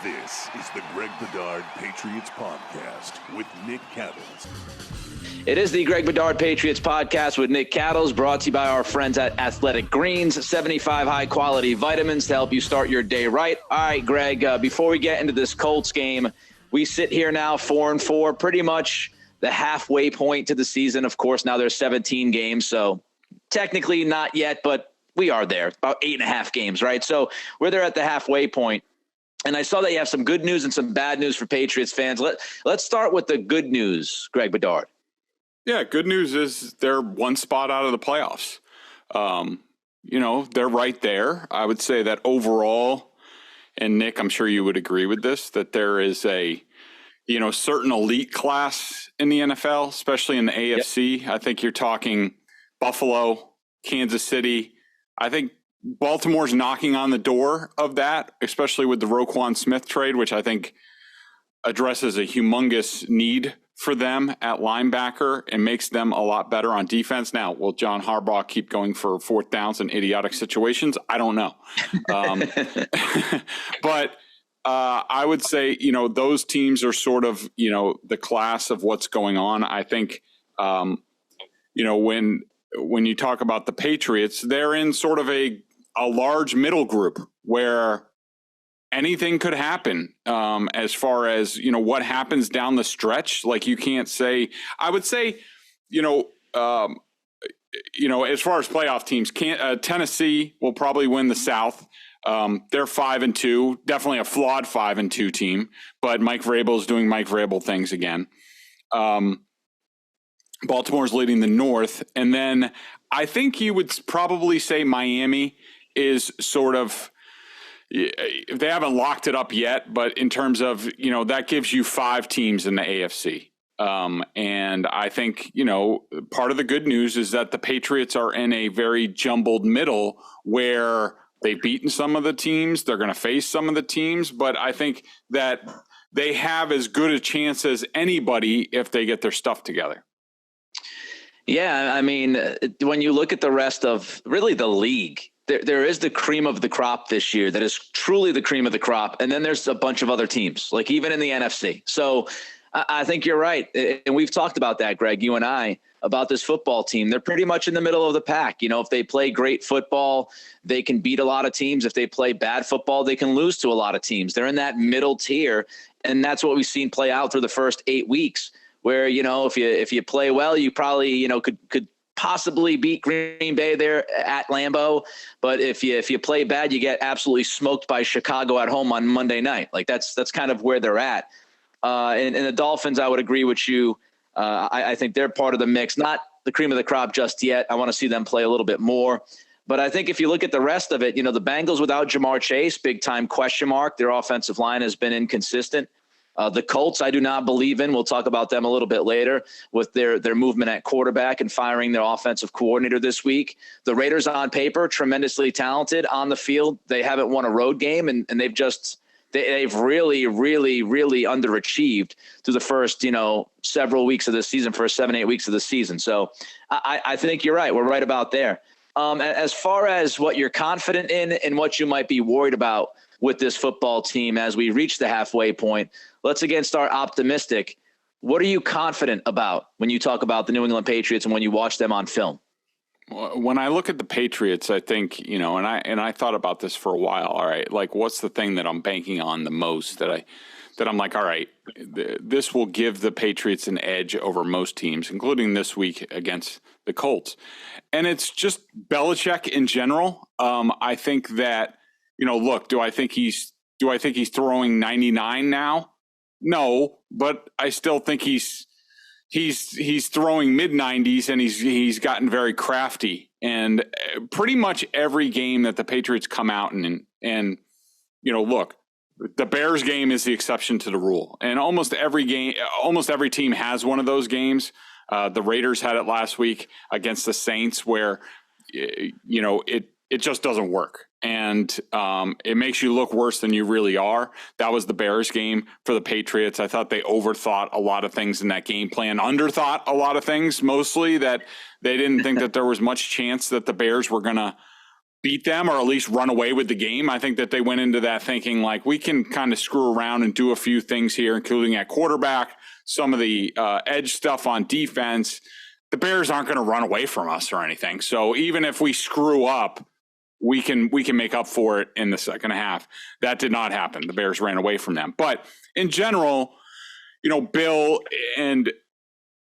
This is the Greg Bedard Patriots Podcast with Nick Cattles. It is the Greg Bedard Patriots Podcast with Nick Cattles, brought to you by our friends at Athletic Greens, 75 high-quality vitamins to help you start your day right. All right, Greg, before we get into this Colts game, we sit here now 4-4, pretty much the halfway point to the season. Of course, now there's 17 games, so technically not yet, but we are there, about 8.5 games, right? So we're there at the halfway point. And I saw that you have some good news and some bad news for Patriots fans. Let's start with the good news, Greg Bedard. Yeah, good news is they're one spot out of the playoffs. They're right there. I would say that overall, and Nick, I'm sure you would agree with this, that there is a, certain elite class in the NFL, especially in the AFC. Yep. I think you're talking Buffalo, Kansas City. I think Baltimore's knocking on the door of that, especially with the Roquan Smith trade, which I think addresses a humongous need for them at linebacker and makes them a lot better on defense. Now, will John Harbaugh keep going for fourth downs in idiotic situations? I don't know. But I would say, those teams are sort of, the class of what's going on. I think, when you talk about the Patriots, they're in sort of a large middle group where anything could happen as far as, what happens down the stretch. Like, you can't say, I would say, as far as playoff teams, Tennessee will probably win the South. They're 5-2, definitely a flawed 5-2 team, but Mike Vrabel is doing Mike Vrabel things again. Baltimore's leading the North. And then I think you would probably say Miami is sort of, they haven't locked it up yet, but in terms of, that gives you 5 teams in the AFC. And I think, part of the good news is that the Patriots are in a very jumbled middle where they've beaten some of the teams. They're going to face some of the teams, but I think that they have as good a chance as anybody if they get their stuff together. Yeah, I mean, when you look at the rest of really the league, there is the cream of the crop this year that is truly the cream of the crop. And then there's a bunch of other teams, like even in the NFC. So I think you're right. And we've talked about that, Greg, you and I, about this football team. They're pretty much in the middle of the pack. If they play great football, they can beat a lot of teams. If they play bad football, they can lose to a lot of teams. They're in that middle tier. And that's what we've seen play out through the first 8 weeks, where, if you play well, you probably, could possibly beat Green Bay there at Lambeau. But if you play bad, you get absolutely smoked by Chicago at home on Monday night. Like that's kind of where they're at. And the Dolphins, I would agree with you. I think they're part of the mix, not the cream of the crop just yet. I want to see them play a little bit more. But I think if you look at the rest of it, the Bengals without Jamar Chase, big time question mark. Their offensive line has been inconsistent. The Colts, I do not believe in. We'll talk about them a little bit later with their movement at quarterback and firing their offensive coordinator this week. The Raiders on paper, tremendously talented. On the field, they haven't won a road game, and they've really, really, really underachieved through the first, several weeks of the season, first 7-8 weeks of the season. So I think you're right. We're right about there. As far as what you're confident in and what you might be worried about with this football team as we reach the halfway point, let's again start optimistic. What are you confident about when you talk about the New England Patriots and when you watch them on film? When I look at the Patriots, I think, and I thought about this for a while. All right, like, what's the thing that I'm banking on the most that I'm like, all right, this will give the Patriots an edge over most teams, including this week against the Colts. And it's just Belichick in general. I think that, look, do I think he's throwing 99 now? No, but I still think he's throwing mid-90s, and he's gotten very crafty. And pretty much every game that the Patriots come out and look, the Bears game is the exception to the rule. And almost every team has one of those games. The Raiders had it last week against the Saints where, it just doesn't work. And it makes you look worse than you really are. That was the Bears game for the Patriots. I thought they overthought a lot of things in that game plan, underthought a lot of things, mostly that they didn't think that there was much chance that the Bears were going to beat them or at least run away with the game. I think that they went into that thinking like we can kind of screw around and do a few things here, including at quarterback, some of the edge stuff on defense. The Bears aren't going to run away from us or anything. So even if we screw up, we can make up for it in the second half. That did not happen. The Bears ran away from them. But in general, Bill, and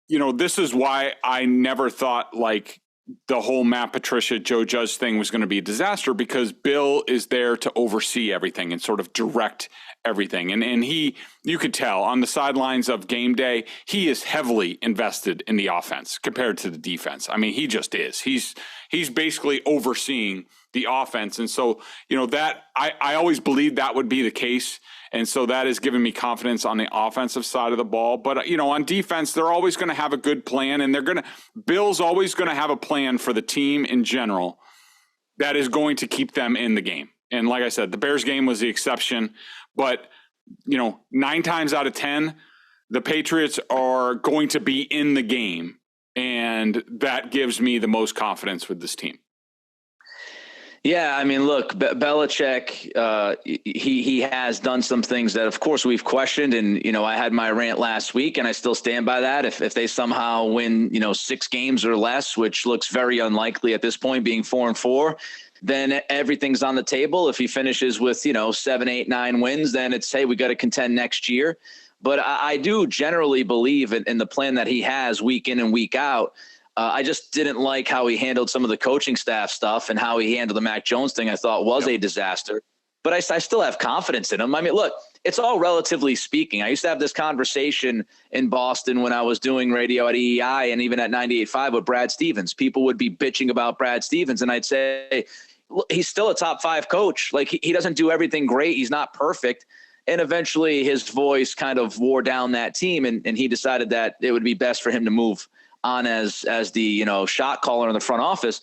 this is why I never thought like the whole Matt Patricia, Joe Judge thing was going to be a disaster, because Bill is there to oversee everything and sort of direct everything. And you could tell on the sidelines of game day, he is heavily invested in the offense compared to the defense. I mean, he just is. He's basically overseeing the offense. And so, that I always believed that would be the case. And so that has given me confidence on the offensive side of the ball. But, on defense, they're always going to have a good plan, and Bill's always going to have a plan for the team in general that is going to keep them in the game. And like I said, the Bears game was the exception, but 9 times out of 10, the Patriots are going to be in the game. And that gives me the most confidence with this team. Yeah, I mean, look, Belichick, he has done some things that, of course, we've questioned. And, I had my rant last week, and I still stand by that. If they somehow win, 6 games or less, which looks very unlikely at this point, being 4-4, then everything's on the table. If he finishes with, 7, 8, 9 wins, then it's, hey, we got to contend next year. But I do generally believe in the plan that he has week in and week out. I just didn't like how he handled some of the coaching staff stuff, and how he handled the Mac Jones thing. I thought was a disaster, but I still have confidence in him. I mean, look, it's all relatively speaking. I used to have this conversation in Boston when I was doing radio at EEI and even at 98.5 with Brad Stevens. People would be bitching about Brad Stevens, and I'd say, look, he's still a top 5 coach. Like, he doesn't do everything great. He's not perfect. And eventually his voice kind of wore down that team, and he decided that it would be best for him to move on as the, shot caller in the front office.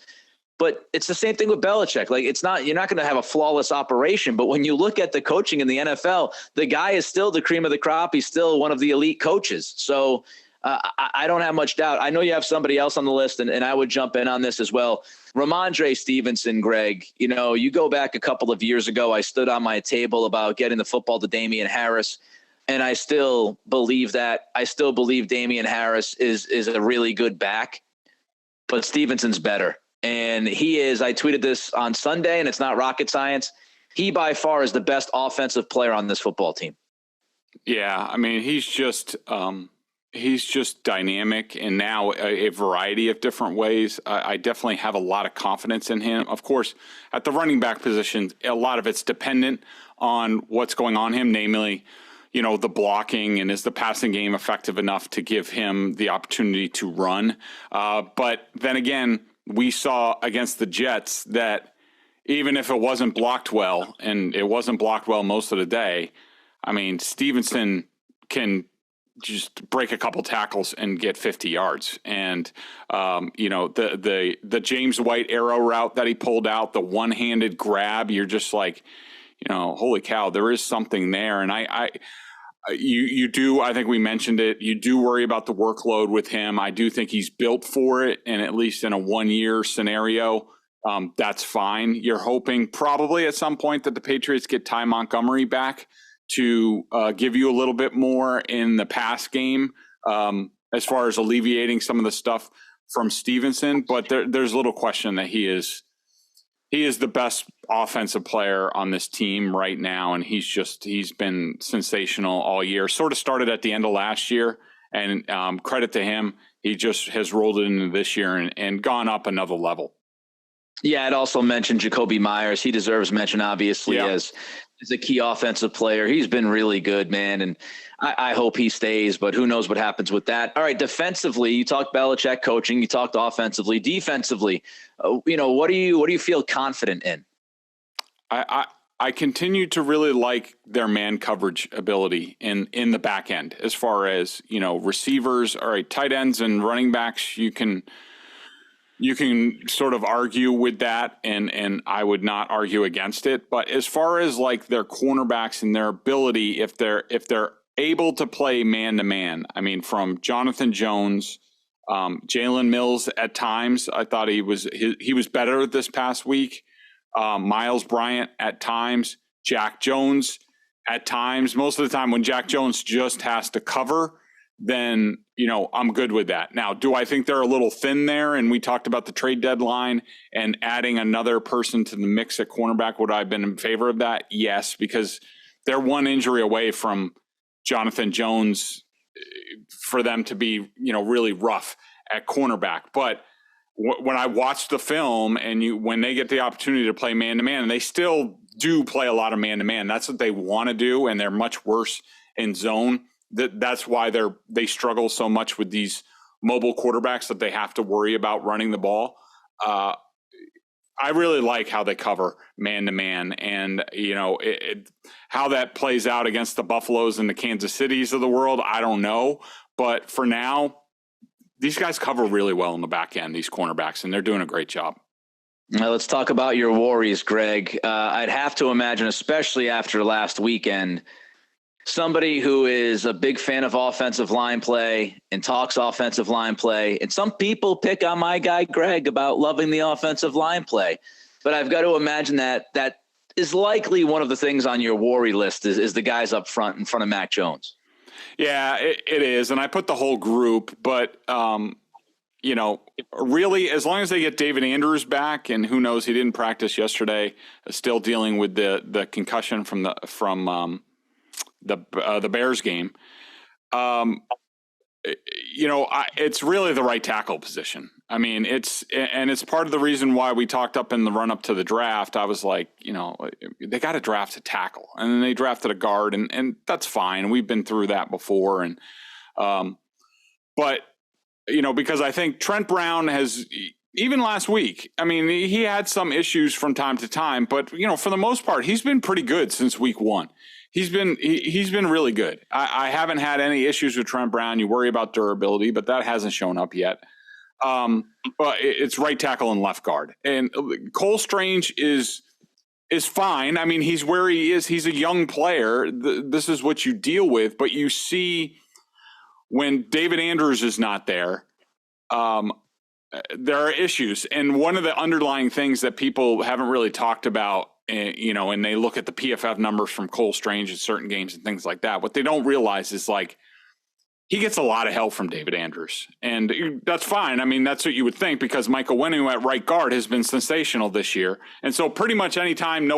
But it's the same thing with Belichick. Like, you're not going to have a flawless operation, but when you look at the coaching in the NFL, the guy is still the cream of the crop. He's still one of the elite coaches. So I don't have much doubt. I know you have somebody else on the list, and I would jump in on this as well. Rhamondre Stevenson, Greg, you go back a couple of years ago, I stood on my table about getting the football to Damian Harris. And I still believe that. I still believe Damian Harris is a really good back, but Stevenson's better. And he is, I tweeted this on Sunday, and it's not rocket science. He by far is the best offensive player on this football team. Yeah, I mean, he's just dynamic, and now a variety of different ways. I definitely have a lot of confidence in him. Of course, at the running back position, a lot of it's dependent on what's going on him, namely, the blocking, and is the passing game effective enough to give him the opportunity to run. But then again, we saw against the Jets that even if it wasn't blocked well, and it wasn't blocked well most of the day, I mean, Stevenson can just break a couple tackles and get 50 yards. And, the James White arrow route that he pulled out, the one-handed grab, you're just like, holy cow, there is something there. And you do, I think we mentioned it, you do worry about the workload with him. I do think he's built for it, and at least in a 1-year scenario, that's fine. You're hoping probably at some point that the Patriots get Ty Montgomery back to give you a little bit more in the pass game as far as alleviating some of the stuff from Stevenson. But there's little question that he is the best offensive player on this team right now, and he's been sensational all year. Sort of started at the end of last year, and credit to him, he just has rolled it into this year and gone up another level. Yeah, I'd also mentioned Jacoby Myers. He deserves mention, obviously, as a key offensive player. He's been really good, man, and I hope he stays, but who knows what happens with that. All right, defensively, you talked Belichick coaching, you talked offensively. Defensively, what do you feel confident in? I continue to really like their man coverage ability in the back end, as far as, receivers, all right, tight ends and running backs. You can sort of argue with that, and I would not argue against it. But as far as like their cornerbacks and their ability, if they're able to play man to man, I mean, from Jonathan Jones, Jalen Mills at times, I thought he was better this past week. Miles Bryant at times, Jack Jones at times. Most of the time when Jack Jones just has to cover, then, I'm good with that. Now, do I think they're a little thin there? And we talked about the trade deadline and adding another person to the mix at cornerback. Would I have been in favor of that? Yes, because they're one injury away from Jonathan Jones for them to be, really rough at cornerback. But when I watch the film and when they get the opportunity to play man-to-man, and they still do play a lot of man-to-man, that's what they want to do, and they're much worse in zone. That's why they struggle so much with these mobile quarterbacks that they have to worry about running the ball. I really like how they cover man-to-man, and how that plays out against the Buffaloes and the Kansas Cities of the world, I don't know. But for now, these guys cover really well in the back end, these cornerbacks, and they're doing a great job. Now let's talk about your worries, Greg. I'd have to imagine, especially after last weekend, somebody who is a big fan of offensive line play and talks offensive line play. And some people pick on my guy, Greg, about loving the offensive line play. But I've got to imagine that is likely one of the things on your worry list is the guys up front in front of Mac Jones. Yeah, it is. And I put the whole group, but, really, as long as they get David Andrews back, and who knows, he didn't practice yesterday, still dealing with the concussion from the Bears game. It's really the right tackle position. I mean, it's part of the reason why we talked up in the run up to the draft. I was like, they got to draft a tackle, and then they drafted a guard, and that's fine. We've been through that before. And, because I think Trent Brown has, even last week, I mean, he had some issues from time to time, but for the most part, he's been pretty good since week one. He's been really good. I haven't had any issues with Trent Brown. You worry about durability, but that hasn't shown up yet. But it's right tackle and left guard. And Cole Strange is fine. I mean, he's where he is. He's a young player. This is what you deal with. But you see when David Andrews is not there, there are issues. And one of the underlying things that people haven't really talked about, and they look at the PFF numbers from Cole Strange in certain games and things like that. What they don't realize is he gets a lot of help from David Andrews, and that's fine. I mean, that's what you would think, because Michael Wenu at right guard has been sensational this year. And so pretty much anytime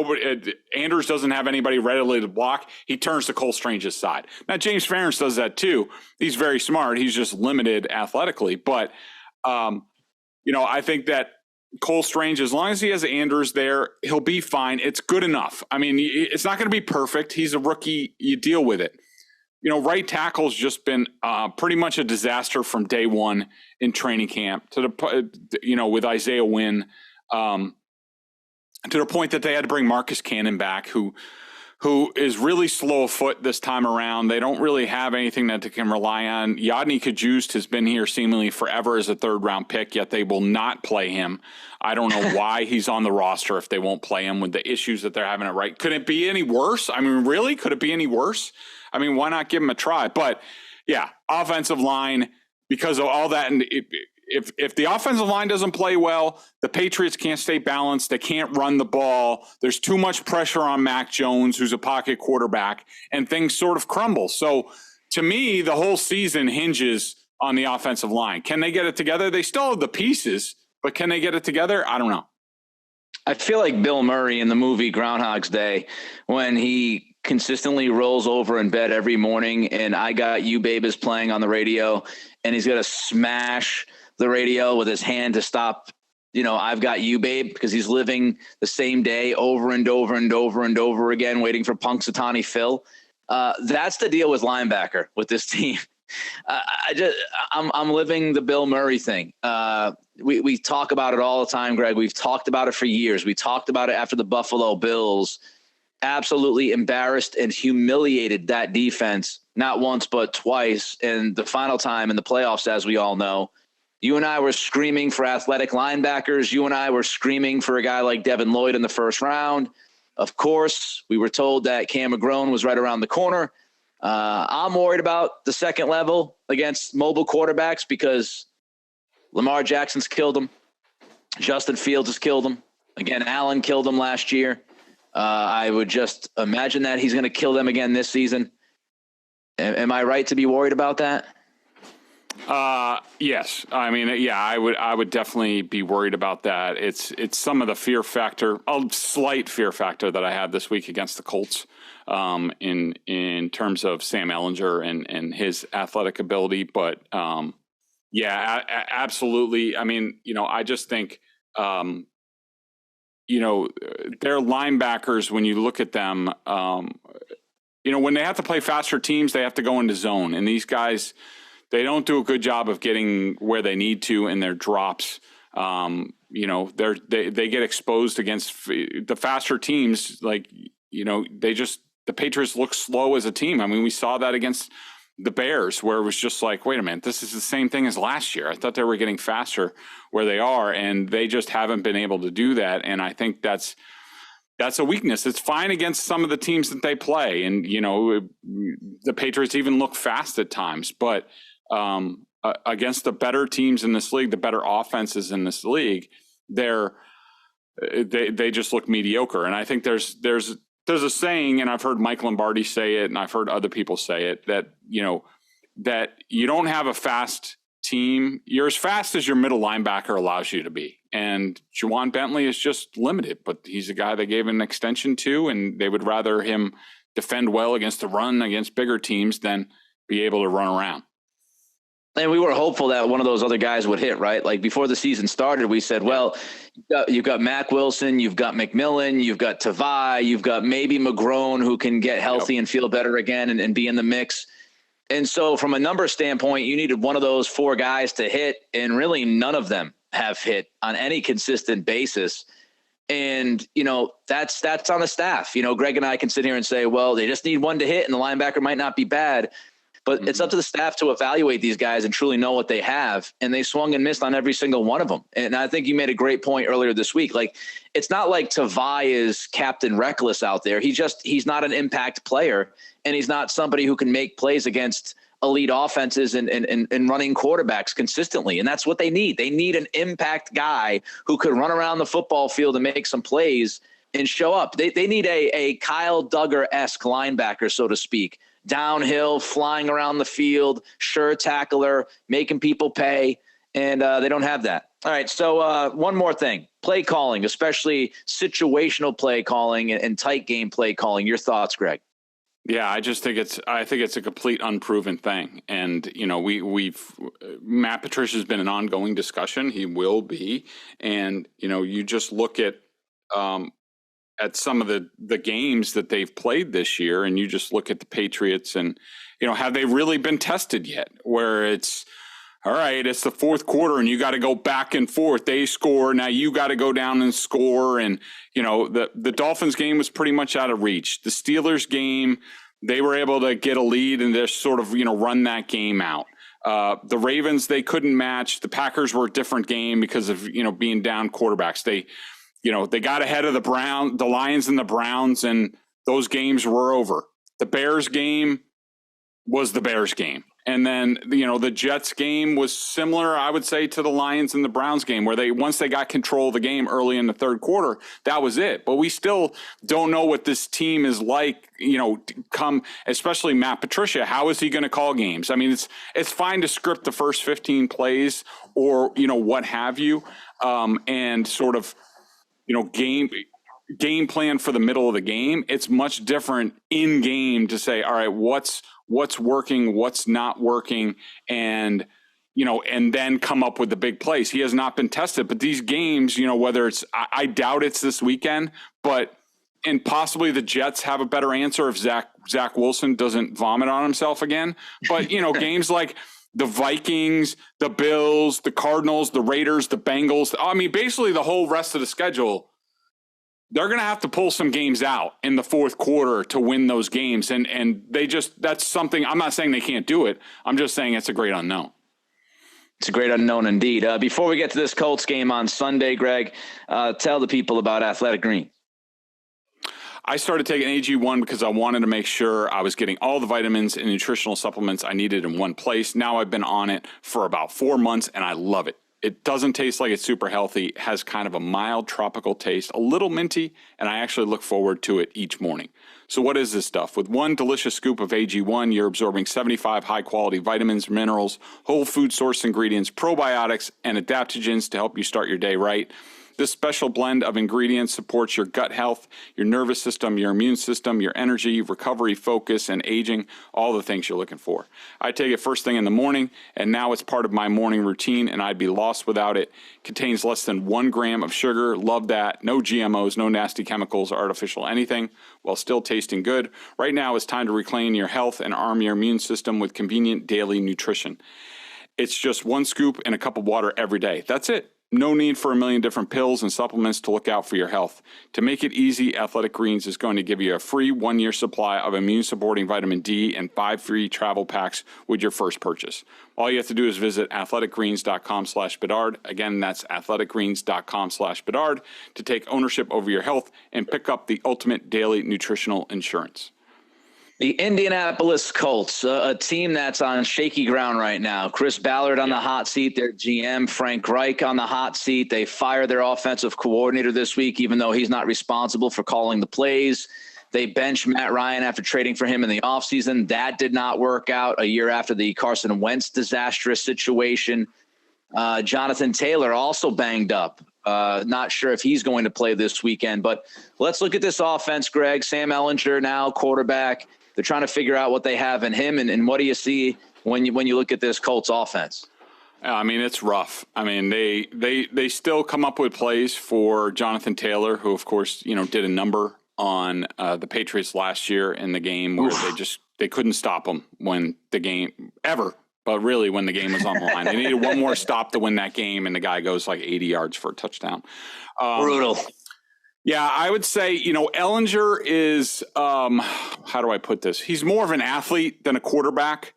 Andrews doesn't have anybody readily to block, he turns to Cole Strange's side. Now, James Ferentz does that too. He's very smart. He's just limited athletically. But, I think that Cole Strange, as long as he has Andrews there, he'll be fine. It's good enough. I mean, it's not going to be perfect. He's a rookie. You deal with it. Right tackle's just been pretty much a disaster from day one in training camp with Isaiah Wynn, to the point that they had to bring Marcus Cannon back, who is really slow of foot this time around. They don't really have anything that they can rely on. Yadni Kajust has been here seemingly forever as a third-round pick, yet they will not play him. I don't know why he's on the roster if they won't play him with the issues that they're having at right. Could it be any worse? I mean, really? Could it be any worse? I mean, why not give him a try? But, yeah, offensive line, because of all that, and if the offensive line doesn't play well, the Patriots can't stay balanced. They can't run the ball. There's too much pressure on Mac Jones, who's a pocket quarterback, and things sort of crumble. So, to me, the whole season hinges on the offensive line. Can they get it together? They still have the pieces, but can they get it together? I don't know. I feel like Bill Murray in the movie Groundhog's Day, when he consistently rolls over in bed every morning and I Got You Babe is playing on the radio, and he's going to smash the radio with his hand to stop, I've Got You Babe, because he's living the same day over and over and over and over again, waiting for Punxsutawney Phil. That's the deal with linebacker with this team. I'm living the Bill Murray thing. We talk about it all the time, Greg. We've talked about it for years. We talked about it after the Buffalo Bills absolutely embarrassed and humiliated that defense, not once, but twice. And the final time in the playoffs, as we all know, you and I were screaming for athletic linebackers. You and I were screaming for a guy like Devin Lloyd in the first round. Of course, we were told that Cam McGrone was right around the corner. I'm worried about the second level against mobile quarterbacks because Lamar Jackson's killed him. Justin Fields has killed him. Again, Allen killed them last year. I would just imagine that he's going to kill them again this season. Am I right to be worried about that? Yes. I mean, yeah, I would definitely be worried about that. It's some of the fear factor, a slight fear factor that I had this week against the Colts, in terms of Sam Ehlinger and his athletic ability. But, yeah, absolutely. I mean, I just think, their linebackers, when you look at them, when they have to play faster teams, they have to go into zone. And these guys, they don't do a good job of getting where they need to in their drops. They get exposed against the faster teams. Like, the Patriots look slow as a team. I mean, we saw that against the Bears, where it was just like, wait a minute, this is the same thing as last year. I thought they were getting faster where they are, and they just haven't been able to do that. And I think that's a weakness. It's fine against some of the teams that they play. And, the Patriots even look fast at times, but against the better teams in this league, the better offenses in this league, they just look mediocre. And I think there's a saying, and I've heard Mike Lombardi say it, and I've heard other people say it, that that you don't have a fast team. You're as fast as your middle linebacker allows you to be. And Juwan Bentley is just limited, but he's a guy they gave an extension to, and they would rather him defend well against the run against bigger teams than be able to run around. And we were hopeful that one of those other guys would hit, right? Like before the season started, we said, well, you've got Mack Wilson, you've got McMillan, you've got Tavai, you've got maybe McGrone, who can get healthy and feel better again and be in the mix. And so from a number standpoint, you needed one of those four guys to hit, and really none of them have hit on any consistent basis. And, that's on the staff. Greg and I can sit here and say, well, they just need one to hit and the linebacker might not be bad. But it's up to the staff to evaluate these guys and truly know what they have. And they swung and missed on every single one of them. And I think you made a great point earlier this week. Like, it's not like Tavai is Captain Reckless out there. He's not an impact player, and he's not somebody who can make plays against elite offenses and running quarterbacks consistently. And that's what they need. They need an impact guy who could run around the football field and make some plays and show up. They need a Kyle Duggar-esque linebacker, so to speak. Downhill, flying around the field, sure tackler, making people pay, and they don't have that. All right, so one more thing. Play calling, especially situational play calling and tight game play calling. Your thoughts, Greg? Yeah, I think it's a complete unproven thing. And, Matt Patricia's been an ongoing discussion. He will be. And, you just look at some of the games that they've played this year, and you just look at the Patriots and, have they really been tested yet? Where it's, all right, it's the fourth quarter and you got to go back and forth. They score. Now you got to go down and score. And, the Dolphins game was pretty much out of reach. The Steelers game, they were able to get a lead and just sort of, run that game out. The Ravens, they couldn't match. The Packers were a different game because of, being down quarterbacks. They got ahead of the Lions and the Browns, and those games were over. The Bears game was the Bears game. And then, the Jets game was similar, I would say, to the Lions and the Browns game, where once they got control of the game early in the third quarter, that was it. But we still don't know what this team is like, especially Matt Patricia. How is he going to call games? I mean, it's fine to script the first 15 plays or, what have you, and sort of, game plan for the middle of the game. It's much different in game to say, all right, what's working, what's not working, and then come up with the big plays. He has not been tested, but these games, whether it's, I doubt it's this weekend, and possibly the Jets have a better answer if Zach Wilson doesn't vomit on himself again. But, games like the Vikings, the Bills, the Cardinals, the Raiders, the Bengals. I mean, basically the whole rest of the schedule, they're going to have to pull some games out in the fourth quarter to win those games. And that's something, I'm not saying they can't do it. I'm just saying it's a great unknown. It's a great unknown indeed. Before we get to this Colts game on Sunday, Greg, tell the people about Athletic Greens. I started taking AG1 because I wanted to make sure I was getting all the vitamins and nutritional supplements I needed in one place. Now I've been on it for about 4 months and I love it. It doesn't taste like it's super healthy, has kind of a mild tropical taste, a little minty, and I actually look forward to it each morning. So what is this stuff? With one delicious scoop of AG1, you're absorbing 75 high-quality vitamins, minerals, whole food source ingredients, probiotics, and adaptogens to help you start your day right. This special blend of ingredients supports your gut health, your nervous system, your immune system, your energy, recovery, focus, and aging, all the things you're looking for. I take it first thing in the morning, and now it's part of my morning routine, and I'd be lost without it. Contains less than 1 gram of sugar. Love that. No GMOs, no nasty chemicals or artificial anything, while still tasting good. Right now, it's time to reclaim your health and arm your immune system with convenient daily nutrition. It's just 1 scoop in a cup of water every day. That's it. No need for a million different pills and supplements to look out for your health. To make it easy, Athletic Greens is going to give you a free 1-year supply of immune-supporting vitamin D and 5 free travel packs with your first purchase. All you have to do is visit athleticgreens.com/Bedard. Again, that's athleticgreens.com/Bedard to take ownership over your health and pick up the ultimate daily nutritional insurance. The Indianapolis Colts, a team that's on shaky ground right now. Chris Ballard on the hot seat, their GM, Frank Reich on the hot seat. They fired their offensive coordinator this week, even though he's not responsible for calling the plays. They benched Matt Ryan after trading for him in the offseason. That did not work out a year after the Carson Wentz disastrous situation. Jonathan Taylor also banged up. Not sure if he's going to play this weekend, but let's look at this offense, Greg. Sam Ehlinger now quarterback. They're trying to figure out what they have in him, and what do you see when you look at this Colts offense? I mean, it's rough. I mean, they still come up with plays for Jonathan Taylor, who, of course, did a number on the Patriots last year in the game where they couldn't stop him when the game ever. But really, when the game was on the line, they needed one more stop to win that game, and the guy goes like 80 yards for a touchdown. Brutal. Yeah, I would say, Ehlinger is, how do I put this? He's more of an athlete than a quarterback.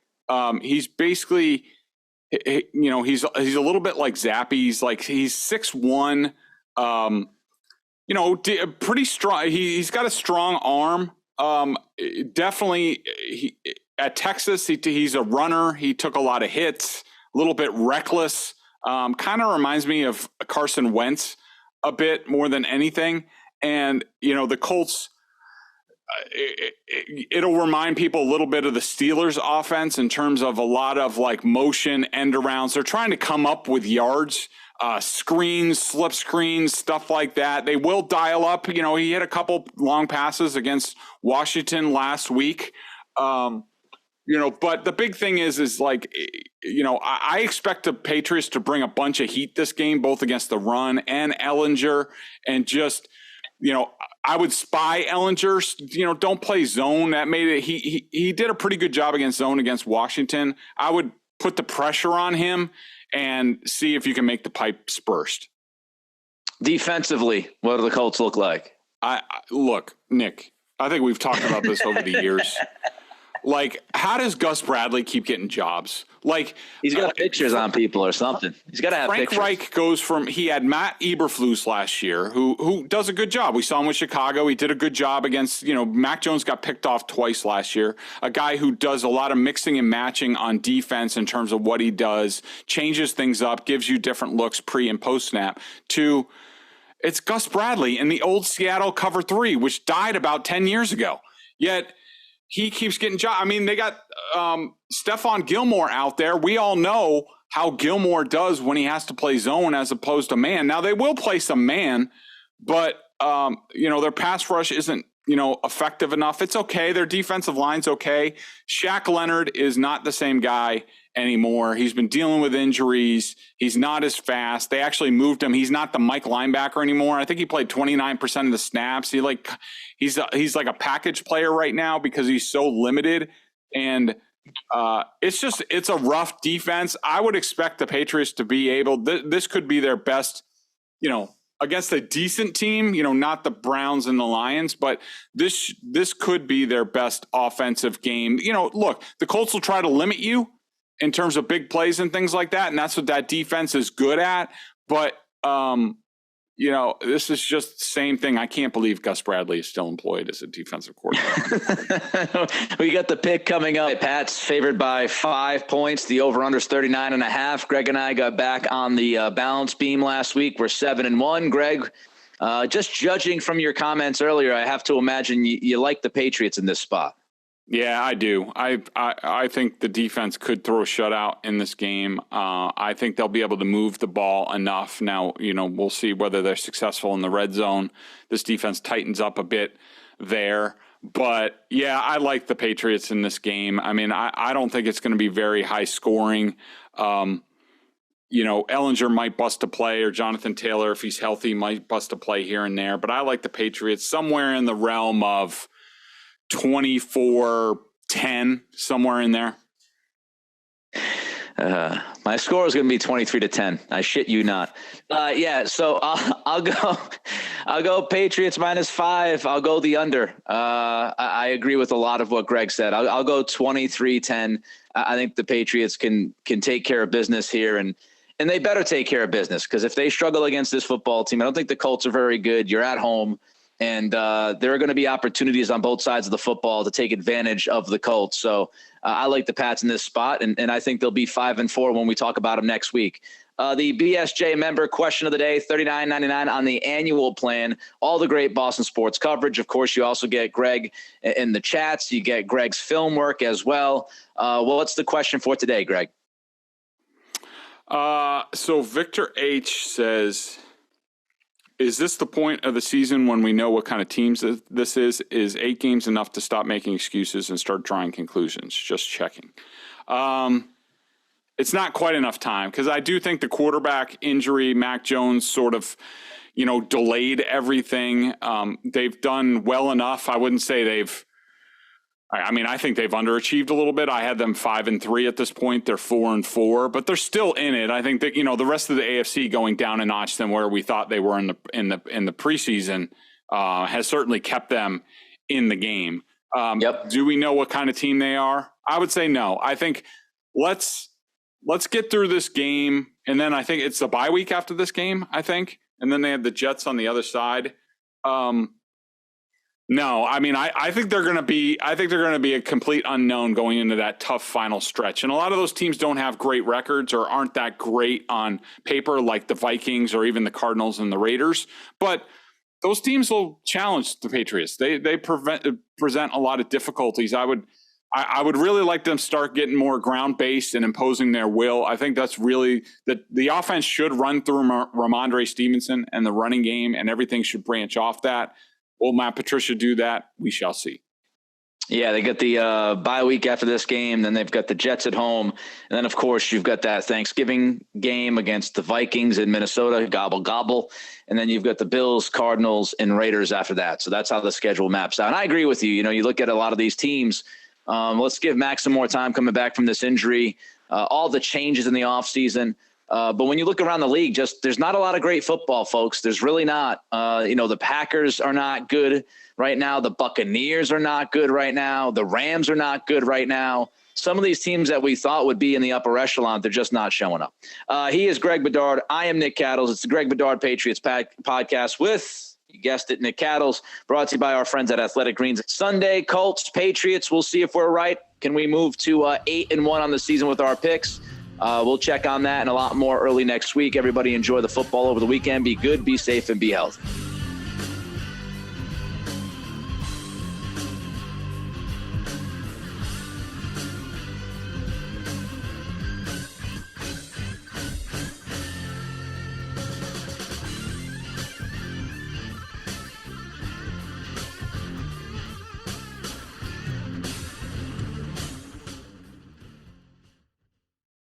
He's basically, he's a little bit like Zappe. He's 6'1", pretty strong. He's got a strong arm. Definitely at Texas, he's a runner. He took a lot of hits, a little bit reckless. Kind of reminds me of Carson Wentz a bit more than anything. And, the Colts, it'll remind people a little bit of the Steelers offense in terms of a lot of motion, end arounds. They're trying to come up with yards, screens, slip screens, stuff like that. They will dial up. He hit a couple long passes against Washington last week. But the big thing is I expect the Patriots to bring a bunch of heat this game, both against the run and Ehlinger, and just, I would spy Ehlinger, don't play zone. That made it, he did a pretty good job against zone against Washington. I would put the pressure on him and see if you can make the pipes burst. Defensively, what do the Colts look like? Look, Nick, I think we've talked about this over the years. How does Gus Bradley keep getting jobs? He's got pictures on people or something. He's got to have Frank pictures. Reich goes from, he had Matt Eberflus last year, who does a good job. We saw him with Chicago. He did a good job against, Mac Jones got picked off twice last year. A guy who does a lot of mixing and matching on defense in terms of what he does, changes things up, gives you different looks pre and post snap. It's Gus Bradley in the old Seattle cover 3, which died about 10 years ago. Yet he keeps getting jobs. I mean, they got Stephon Gilmore out there. We all know how Gilmore does when he has to play zone as opposed to man. Now, they will play some man, but, their pass rush isn't, effective enough. It's okay. Their defensive line's okay. Shaq Leonard is not the same guy anymore. He's been dealing with injuries. He's not as fast. They actually moved him. He's not the Mike linebacker anymore. I think he played 29% of the snaps. He's like a package player right now because he's so limited. And it's a rough defense. I would expect the Patriots to be able, this could be their best, against a decent team, not the Browns and the Lions, but this could be their best offensive game. Look, the Colts will try to limit you in terms of big plays and things like that, and that's what that defense is good at. But this is just the same thing. I can't believe Gus Bradley is still employed as a defensive coordinator. We got the pick coming up. Pat's favored by 5 points. The over-under is 39.5. Greg and I got back on the balance beam last week. We're 7-1. Greg, just judging from your comments earlier, I have to imagine you like the Patriots in this spot. Yeah, I do. I think the defense could throw a shutout in this game. I think they'll be able to move the ball enough. Now, we'll see whether they're successful in the red zone. This defense tightens up a bit there. But, yeah, I like the Patriots in this game. I mean, I don't think it's going to be very high scoring. Ellinger might bust a play, or Jonathan Taylor, if he's healthy, might bust a play here and there. But I like the Patriots somewhere in the realm of 24-10, somewhere in there. My score is going to be 23-10. I shit you not. So I'll go Patriots -5. I'll go the under. I agree with a lot of what Greg said. I'll go 23-10. I think the Patriots can take care of business here, and they better take care of business, because if they struggle against this football team, I don't think the Colts are very good. You're at home. And there are going to be opportunities on both sides of the football to take advantage of the Colts. So I like the Pats in this spot, and I think they'll be 5-4 when we talk about them next week. The BSJ member question of the day, $39.99 on the annual plan. All the great Boston sports coverage. Of course, you also get Greg in the chats. You get Greg's film work as well. What's the question for today, Greg? So Victor H says, is this the point of the season when we know what kind of teams this is? Is 8 games enough to stop making excuses and start drawing conclusions? Just checking. It's not quite enough time, because I do think the quarterback injury, Mac Jones, sort of, delayed everything. They've done well enough. I wouldn't say I think they've underachieved a little bit. I had them 5-3 at this point. They're 4-4, but they're still in it. I think that the rest of the AFC going down a notch than where we thought they were in the preseason has certainly kept them in the game. Yep. Do we know what kind of team they are? I would say no. I think let's get through this game, and then I think it's the bye week after this game. I think, and then they have the Jets on the other side. No, I mean, I think they're going to be a complete unknown going into that tough final stretch. And a lot of those teams don't have great records or aren't that great on paper, like the Vikings or even the Cardinals and the Raiders. But those teams will challenge the Patriots. They present a lot of difficulties. I would really like them to start getting more ground based and imposing their will. I think that's really the offense should run through Rhamondre Stevenson and the running game, and everything should branch off that. Will Matt Patricia do that? We shall see. Yeah, they get the bye week after this game. Then they've got the Jets at home. And then, of course, you've got that Thanksgiving game against the Vikings in Minnesota, gobble, gobble. And then you've got the Bills, Cardinals, and Raiders after that. So that's how the schedule maps out. And I agree with you. You look at a lot of these teams. Let's give Max some more time coming back from this injury. All the changes in the offseason. But when you look around the league, there's not a lot of great football, folks. There's really not. The Packers are not good right now. The Buccaneers are not good right now. The Rams are not good right now. Some of these teams that we thought would be in the upper echelon, they're just not showing up. He is Greg Bedard. I am Nick Cattles. It's the Greg Bedard Patriots podcast with, you guessed it, Nick Cattles, brought to you by our friends at Athletic Greens. Sunday, Colts, Patriots. We'll see if we're right. Can we move to 8-1 on the season with our picks? We'll check on that and a lot more early next week. Everybody enjoy the football over the weekend. Be good, be safe, and be healthy.